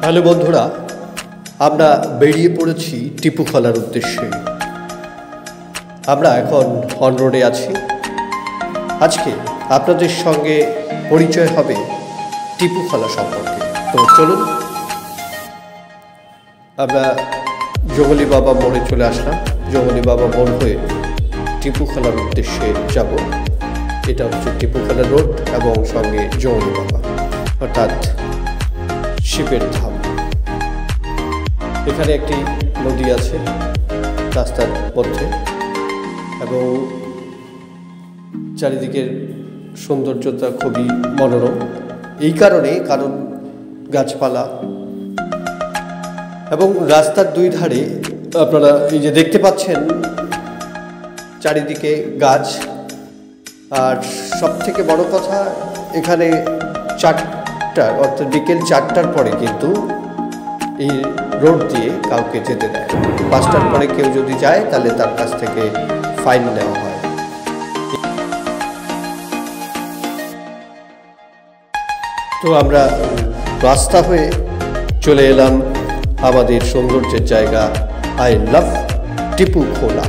Hello বন্ধুরা, আমরা বেরিয়ে পড়েছি টিপুখলার উদ্দেশ্যে। আমরা এখন অন রোডে আছি। আজকে আপনাদের সঙ্গে পরিচয় হবে টিপুখলা সম্পর্কে। তো চলুন, আমরা জঙ্গলি বাবা মোড়ে চলে আসলাম। জঙ্গলি বাবা মোড় হয়ে টিপুখলার উদ্দেশ্যে যাব। এটা হচ্ছে টিপুখলা রোড এবং সঙ্গে জঙ্গলি বাবা অর্থাৎ শিবের ধাম। এখানে একটি নদী আছে রাস্তার মধ্যে এবং চারিদিকের সৌন্দর্যতা খুবই মনোরম। এই কারণ গাছপালা এবং রাস্তার দুই ধারে আপনারা এই যে দেখতে পাচ্ছেন চারিদিকে গাছ। আর সবথেকে বড় কথা, এখানে 4টা অর্থাৎ বিকেল 4টার পরে কিন্তু এই রোড দিয়ে কাউকে যেতে দেয়। 5টার পরে কেউ যদি যায় তাহলে তার কাছ থেকে ফাইন নেওয়া হয়। তো আমরা রাস্তা হয়ে চলে এলাম আমাদের সৌন্দর্যের জায়গা আই লাভ টিপুখলা।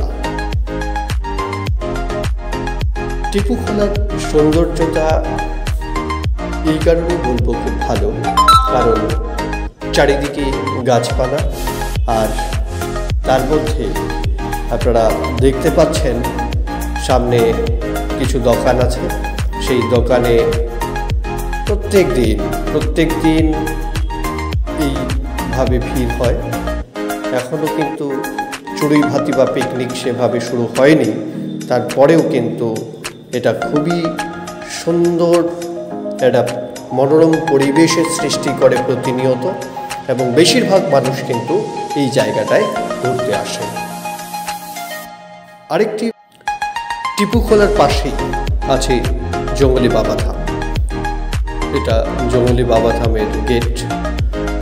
টিপুখলার সৌন্দর্যতা এই কারণে বলবো খুব ভালো, কারণ চারিদিকে গাছপালা আর তার মধ্যে আপনারা দেখতে পাচ্ছেন সামনে কিছু দোকান আছে। সেই দোকানে প্রত্যেক দিন এইভাবে ভিড় হয়। এখনও কিন্তু চড়ুই ভাতি বা পিকনিক সেভাবে শুরু হয়নি, তারপরেও কিন্তু এটা খুবই সুন্দর একটা মনোরম পরিবেশের সৃষ্টি করে প্রতিনিয়ত, এবং বেশিরভাগ মানুষ কিন্তু এই জায়গাটায় ঘুরতে আসে। আরেকটি টিপুখলার পাশেই আছে জঙ্গলি বাবা ধাম। এটা জঙ্গলি বাবা ধামের গেট।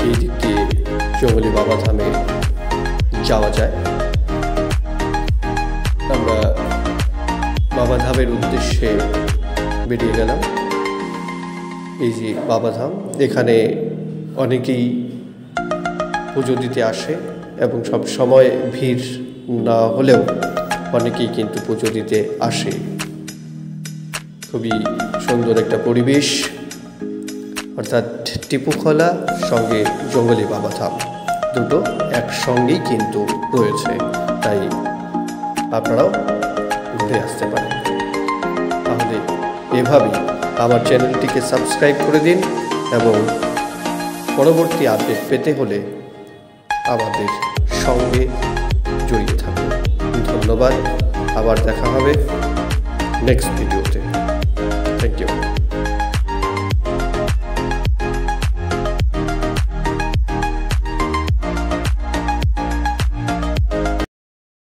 এই দিক দিয়ে জঙ্গলি বাবা ধামে যাওয়া যায়। আমরা বাবা ধামের উদ্দেশ্যে বেরিয়ে গেলাম। এই যে বাবা ধাম, এখানে অনেকেই পুজো দিতে আসে এবং সব সময় ভিড় না হলেও অনেকেই কিন্তু পুজো দিতে আসে। খুবই সুন্দর একটা পরিবেশ, অর্থাৎ টিপুখলা সঙ্গে জঙ্গলি বাবা ধাম দুটো একসঙ্গেই কিন্তু রয়েছে, তাই আপনারাও ঘুরে আসতে পারেন। তাহলে এভাবেই আমার চ্যানেলটিকে সাবস্ক্রাইব করে দিন এবং পরবর্তী আপডেট পেতে হলে আমাদের সঙ্গে জড়িয়ে থাকুন। ধন্যবাদ। আবার দেখা হবে নেক্সট ভিডিওতে।